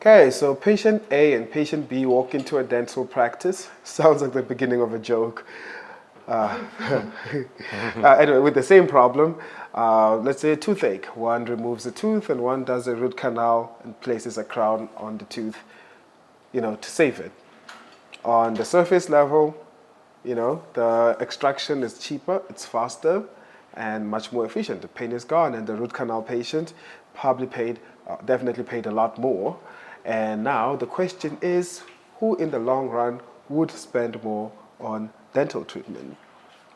Okay, so patient A and patient B walk into a dental practice. Sounds like the beginning of a joke. Uh, anyway, with the same problem, let's say a toothache. One removes a tooth and one does a root canal and places a crown on the tooth, to save it. On the surface level, the extraction is cheaper, it's faster, and much more efficient. The pain is gone, and the root canal patient definitely paid a lot more. And now the question is, who in the long run would spend more on dental treatment,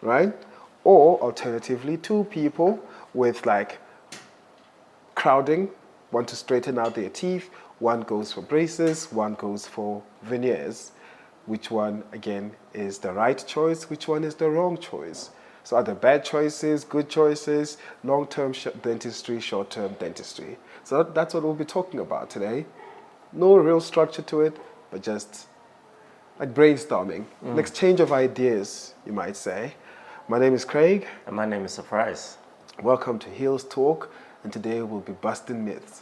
right? Or alternatively, two people with like crowding, want to straighten out their teeth, one goes for braces, one goes for veneers. Which one, again, is the right choice? Which one is the wrong choice? So are there bad choices, good choices, long-term dentistry, short-term dentistry? So that's what we'll be talking about today. No real structure to it, but just like brainstorming, an exchange of ideas, you might say. My name is Craig. And my name is Surprise. Welcome to Heels Talk, and today we'll be busting myths.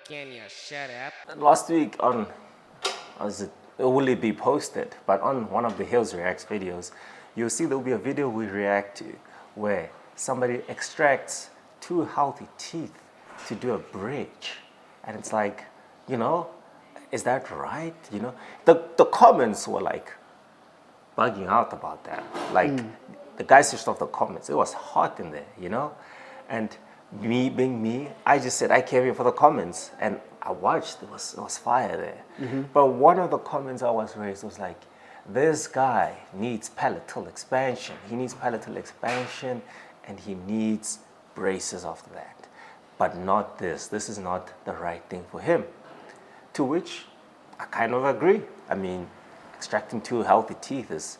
Can you shut up? Last week it will be posted, but on one of the Hills Reacts videos, you'll see there'll be a video we react to where somebody extracts two healthy teeth to do a bridge. And it's like, is that right? The comments were like bugging out about that. Like the guys switched off the comments. It was hot in there, And me being me, I just said I came here for the comments, and I watched. It was fire there. Mm-hmm. But one of the comments I was raised was like, this guy needs palatal expansion. He needs palatal expansion, and he needs braces after that. But not this. This is not the right thing for him. To which I kind of agree. I mean, extracting two healthy teeth is,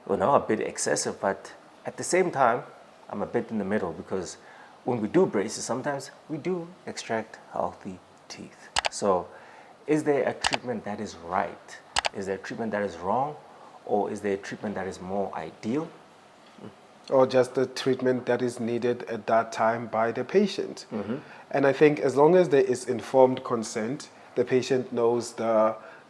a bit excessive, but at the same time, I'm a bit in the middle because when we do braces, sometimes we do extract healthy teeth. So is there a treatment that is right? Is there a treatment that is wrong? Or is there a treatment that is more ideal? Or just the treatment that is needed at that time by the patient. Mm-hmm. And I think as long as there is informed consent, the patient knows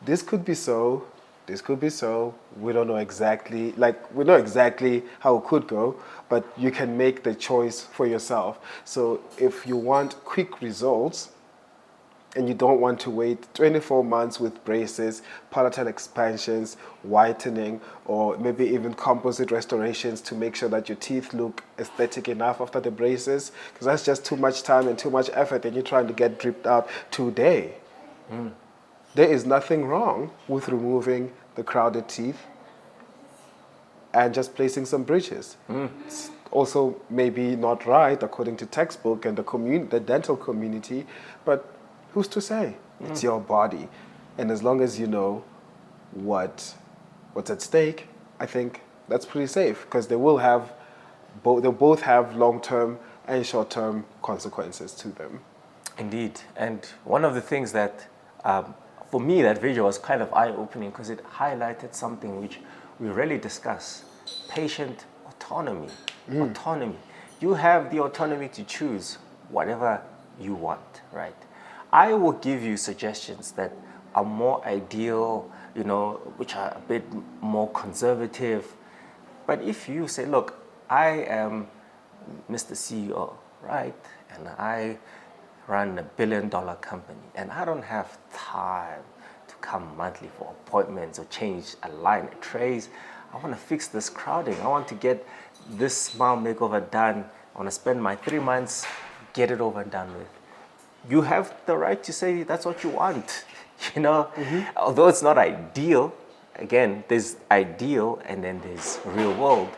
this could be so, this could be so. We don't know exactly, we know exactly how it could go, but you can make the choice for yourself. So if you want quick results and you don't want to wait 24 months with braces, palatal expansions, whitening, or maybe even composite restorations to make sure that your teeth look aesthetic enough after the braces, because that's just too much time and too much effort and you're trying to get dripped out today. There is nothing wrong with removing the crowded teeth and just placing some bridges. It's also maybe not right according to textbook and the dental community, but who's to say? It's your body. And as long as you know what's at stake, I think that's pretty safe because they'll both have long-term and short-term consequences to them. Indeed. And one of the things that for me, that video was kind of eye-opening because it highlighted something which we rarely discuss: patient autonomy. Autonomy. You have the autonomy to choose whatever you want, right? I will give you suggestions that are more ideal, which are a bit more conservative. But if you say, look, I am Mr. CEO, right? And I run $1 billion company, and I don't have time to come monthly for appointments or change a line of trays. I want to fix this crowding. I want to get this smile makeover done. I want to spend my 3 months, get it over and done with. You have the right to say that's what you want, Although it's not ideal. Again, there's ideal and then there's real world.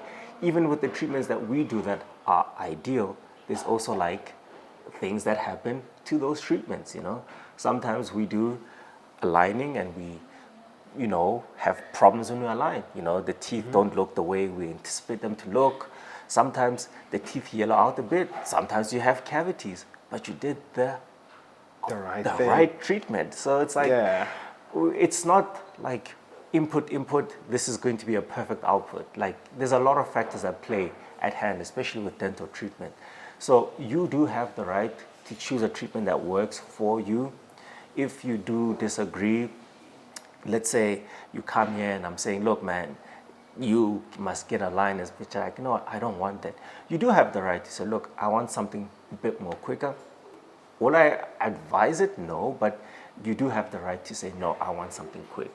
Even with the treatments that we do that are ideal, there's also things that happen to those treatments, Sometimes we do aligning and we, have problems when we align. The teeth don't look the way we anticipate them to look. Sometimes the teeth yellow out a bit. Sometimes you have cavities, but you did the right treatment. So it's it's not like input, this is going to be a perfect output. Like there's a lot of factors that play at hand, especially with dental treatment. So you do have the right to choose a treatment that works for you. If you do disagree, let's say you come here and I'm saying, look, man, you must get a line as which like, no, I don't want that. You do have the right to say, look, I want something a bit more quicker. Will I advise it? No, but you do have the right to say, no, I want something quick.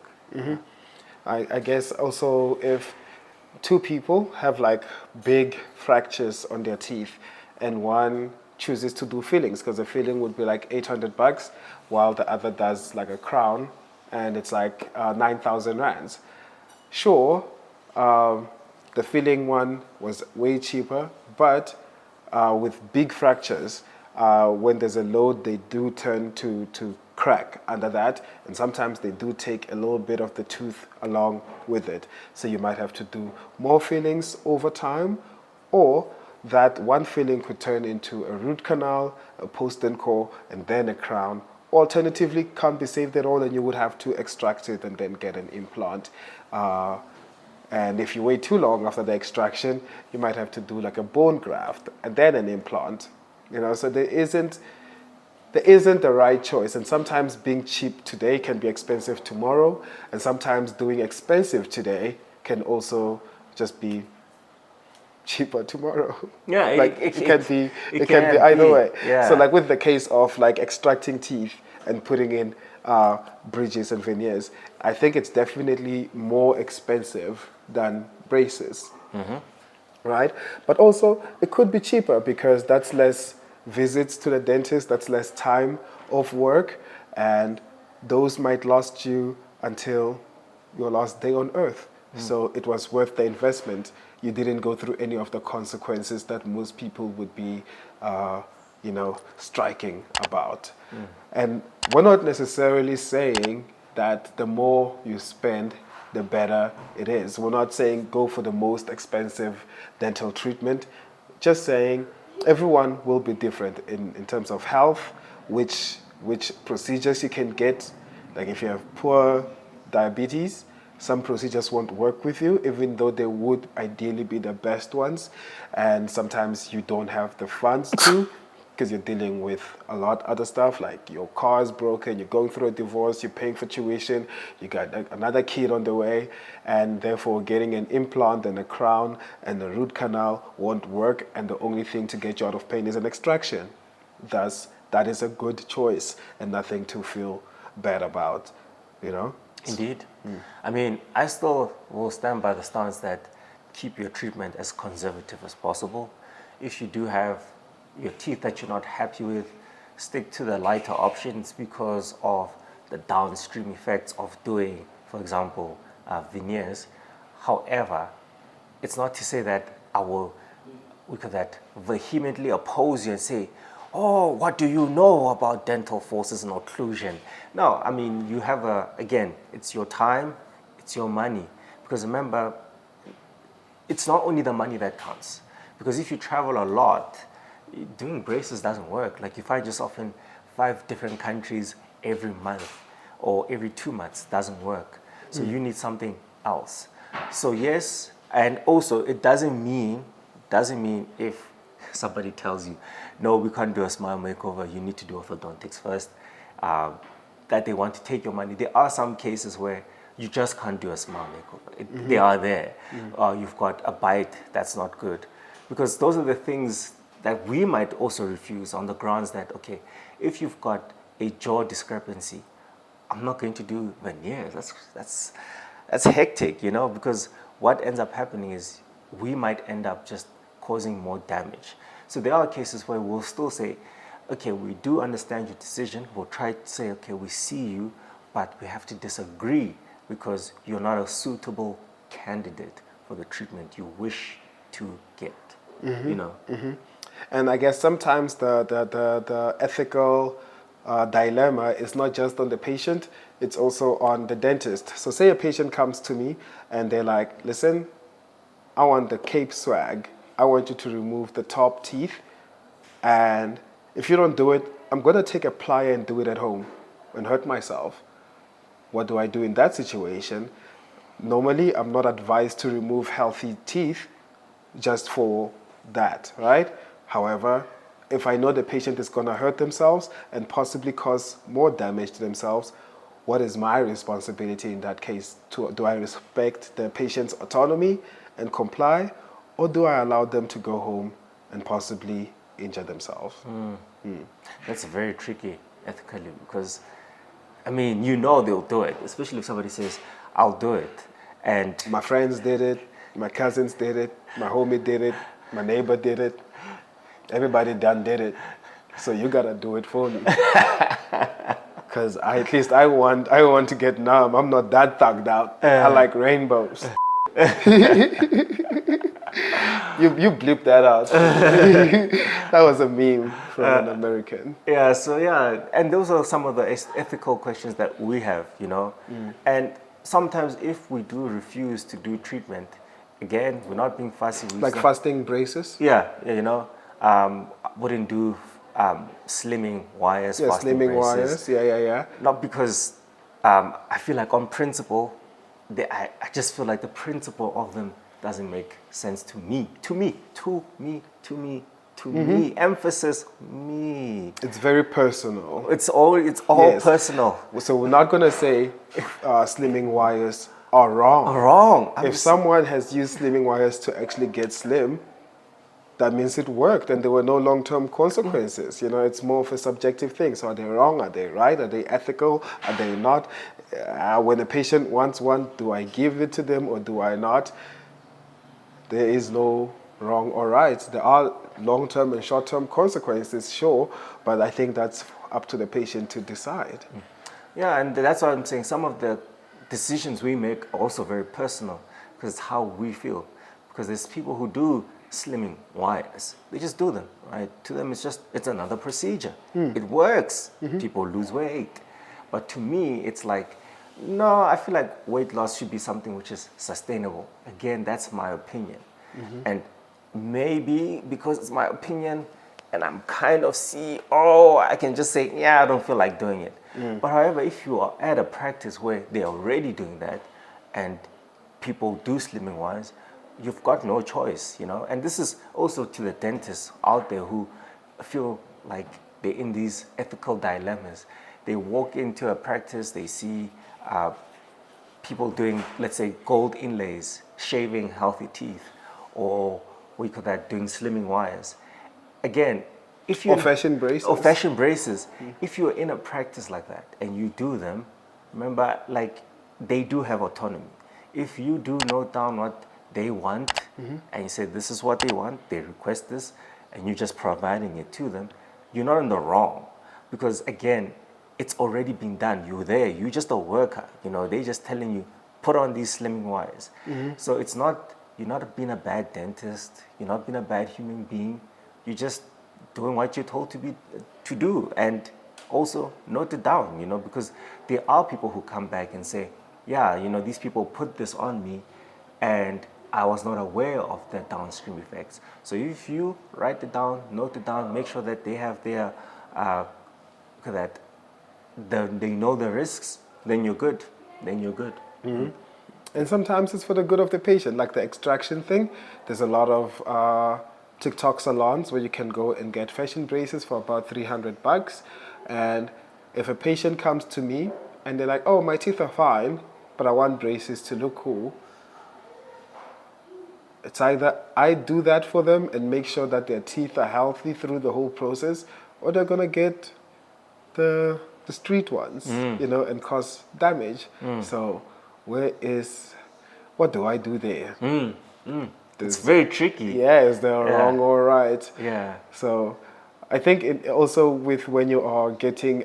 I guess also if two people have like big fractures on their teeth and one chooses to do fillings because the filling would be like $800 while the other does like a crown and it's like 9,000 rands. Sure, the filling one was way cheaper, but with big fractures, when there's a load, they do turn to crack under that, and sometimes they do take a little bit of the tooth along with it. So you might have to do more fillings over time, or that one filling could turn into a root canal, a post-and-core, and then a crown. Alternatively, can't be saved at all, and you would have to extract it and then get an implant. And if you wait too long after the extraction, you might have to do like a bone graft and then an implant. So there isn't the right choice. And sometimes being cheap today can be expensive tomorrow, and sometimes doing expensive today can also just be cheaper tomorrow. Yeah, like it can be can either be, way. yeah. So like with the case of like extracting teeth and putting in bridges and veneers, I think it's definitely more expensive than braces, right? But also it could be cheaper because that's less visits to the dentist, that's less time of work, and those might last you until your last day on earth. So it was worth the investment. You didn't go through any of the consequences that most people would be, striking about. And we're not necessarily saying that the more you spend, the better it is. We're not saying go for the most expensive dental treatment. Just saying everyone will be different in terms of health, which procedures you can get. Like if you have poor diabetes, some procedures won't work with you, even though they would ideally be the best ones. And sometimes you don't have the funds to, because you're dealing with a lot other stuff, like your car is broken, you're going through a divorce, you're paying for tuition, you got another kid on the way, and therefore getting an implant and a crown and a root canal won't work, and the only thing to get you out of pain is an extraction. Thus, that is a good choice and nothing to feel bad about, Indeed. I mean, I still will stand by the stance that keep your treatment as conservative as possible. If you do have your teeth that you're not happy with, stick to the lighter options because of the downstream effects of doing, for example, veneers. However, it's not to say that I will vehemently oppose you and say, oh, what do you know about dental forces and occlusion? No, I mean, you have again, it's your time, it's your money. Because remember, it's not only the money that counts. Because if you travel a lot, doing braces doesn't work. Like you find yourself in 5 different countries every month or every 2 months, doesn't work. So you need something else. So yes, and also it doesn't mean if somebody tells you, no, we can't do a smile makeover, you need to do orthodontics first, that they want to take your money. There are some cases where you just can't do a smile makeover. They are there. You've got a bite that's not good. Because those are the things that we might also refuse on the grounds that, okay, if you've got a jaw discrepancy, I'm not going to do veneers. That's hectic, because what ends up happening is we might end up just causing more damage. So there are cases where we'll still say, okay, we do understand your decision. We'll try to say, okay, we see you, but we have to disagree because you're not a suitable candidate for the treatment you wish to get, And I guess sometimes the ethical dilemma is not just on the patient, it's also on the dentist. So say a patient comes to me and they're like, listen, I want the Cape swag. I want you to remove the top teeth. And if you don't do it, I'm going to take a plier and do it at home and hurt myself. What do I do in that situation? normally I'm not advised to remove healthy teeth just for that, right? However, if I know the patient is going to hurt themselves and possibly cause more damage to themselves, what is my responsibility in that case? Do I respect the patient's autonomy and comply, or do I allow them to go home and possibly injure themselves? That's very tricky ethically because, I mean, you know they'll do it, especially if somebody says, I'll do it. And My friends did it, my cousins did it, my homie did it, my neighbor did it. Everybody done did it. So you gotta do it for me. Because at least I want to get numb. I'm not that thugged out. I like rainbows. You bleep that out. That was a meme from an American. yeah, so yeah, and those are some of the ethical questions that we have, you know. And sometimes if we do refuse to do treatment, again, we're not being fussy. Like fasting braces? Yeah, you know, wouldn't do slimming wires, Yeah, fasting slimming braces. wires. Yeah. Not because I feel like on principle, I just feel like the principle of them doesn't make sense to me. To me. Emphasis me. It's very personal. It's all Yes. personal. So we're not gonna say slimming wires are wrong. Wrong. If someone has used slimming wires to actually get slim, that means it worked and there were no long-term consequences. You know, it's more of a subjective thing. So are they wrong? Are they right? Are they ethical? Are they not? When a patient wants one, do I give it to them or do I not? There is no wrong or right. There are long-term and short-term consequences, sure, but I think that's up to the patient to decide. Yeah, and that's why I'm saying some of the decisions we make are also very personal because it's how we feel. Because there's people who do slimming wires. They just do them, right? To them, it's another procedure. It works. People lose weight. But to me, it's like, no, I feel like weight loss should be something which is sustainable. Again, that's my opinion. And maybe because it's my opinion and I'm kind of I can just say, yeah, I don't feel like doing it. But however, if you are at a practice where they're already doing that and people do slimming wires, you've got no choice, you know. And this is also to the dentists out there who feel like they're in these ethical dilemmas. They walk into a practice, they see people doing, let's say, gold inlays, shaving healthy teeth, or we call that doing slimming wires. Again, if you Or fashion braces. Or fashion braces. If you're in a practice like that and you do them, remember, like, they do have autonomy. If you do note down what they want and you say this is what they want, they request this, and you're just providing it to them, you're not in the wrong. Because again, it's already been done. You're there. You're just a worker. You know, they're just telling you, put on these slimming wires. So it's not, you're not being a bad dentist. You're not being a bad human being. You're just doing what you're told to do. And also note it down, you know, because there are people who come back and say, yeah, you know, these people put this on me and I was not aware of the downstream effects. So if you write it down, note it down, make sure that they have their, they know the risks, then you're good. And sometimes it's for the good of the patient, like the extraction thing. There's a lot of TikTok salons where you can go and get fashion braces for about $300. And if a patient comes to me and they're like, oh, my teeth are fine, but I want braces to look cool, it's either I do that for them and make sure that their teeth are healthy through the whole process, or they're gonna get the street ones, you know, and cause damage. So what do I do there? It's very tricky. Yeah, is there wrong or right? Yeah. So I think it also with when you are getting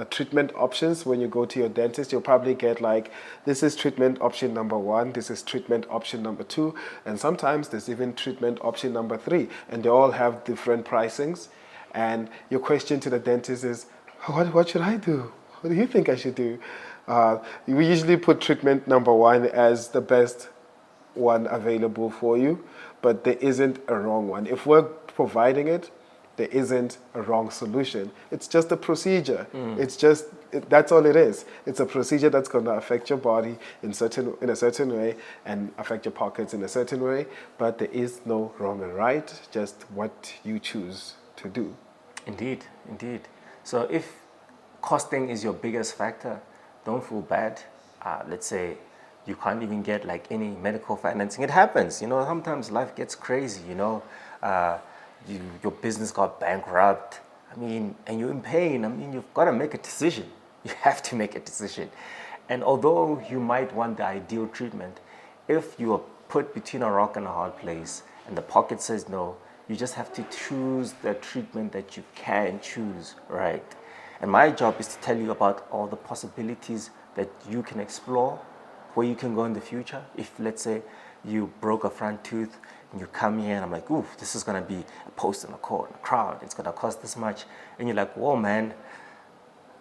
treatment options, when you go to your dentist, you'll probably get like, this is treatment option number 1, this is treatment option number 2, and sometimes there's even treatment option number 3, and they all have different pricings. And your question to the dentist is, what should I do? What do you think I should do? We usually put treatment number 1 as the best one available for you, but there isn't a wrong one. If we're providing it, there isn't a wrong solution. It's just a procedure. That's all it is. It's a procedure that's going to affect your body in a certain way and affect your pockets in a certain way. But there is no wrong and right, just what you choose to do. Indeed, indeed. So if costing is your biggest factor, don't feel bad. Let's say you can't even get like any medical financing. It happens, sometimes life gets crazy, your business got bankrupt. And you're in pain. You've got to make a decision. You have to make a decision. And although you might want the ideal treatment, if you are put between a rock and a hard place and the pocket says no, you just have to choose the treatment that you can choose, right? And my job is to tell you about all the possibilities that you can explore, where you can go in the future. If, let's say, you broke a front tooth and you come here and I'm like, ooh, this is going to be a post in a crowd. It's going to cost this much. And you're like, whoa, man.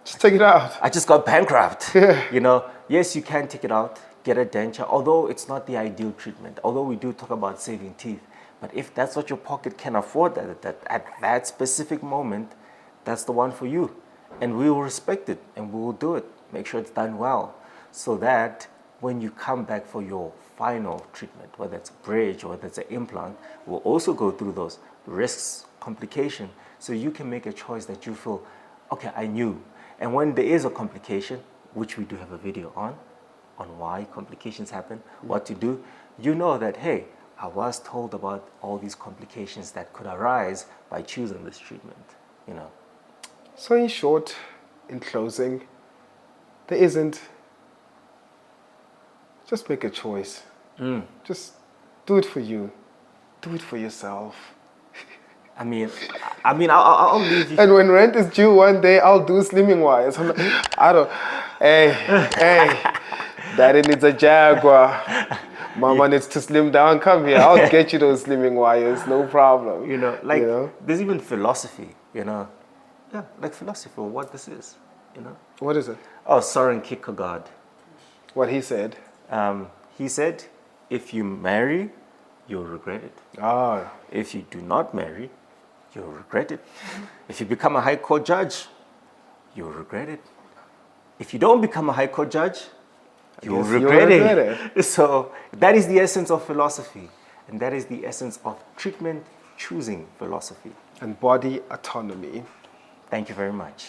Just take it out. I just got bankrupt. Yeah. Yes, you can take it out, get a denture, although it's not the ideal treatment. Although we do talk about saving teeth. But if that's what your pocket can afford at that specific moment, that's the one for you. And we will respect it and we will do it. Make sure it's done well so that when you come back for your final treatment, whether it's a bridge or whether it's an implant, we'll also go through those risks, complication, so you can make a choice that you feel, okay, I knew. And when there is a complication, which we do have a video on why complications happen, what to do, you know that, hey, I was told about all these complications that could arise by choosing this treatment, So in short, in closing, there isn't. Just make a choice. Just do it for you. Do it for yourself. I'll leave you. And when rent is due one day, I'll do slimming wires. I'm like, hey, daddy needs a Jaguar. Mama needs to slim down. Come here. I'll get you those slimming wires. No problem. There's even philosophy, Yeah, like philosophy of what this is, What is it? Oh, Soren Kierkegaard. What he said. He said, if you marry, you'll regret it. Ah. If you do not marry, you'll regret it. If you become a high court judge, you'll regret it. If you don't become a high court judge, you'll regret it. So that is the essence of philosophy. And that is the essence of treatment choosing philosophy. And body autonomy. Thank you very much.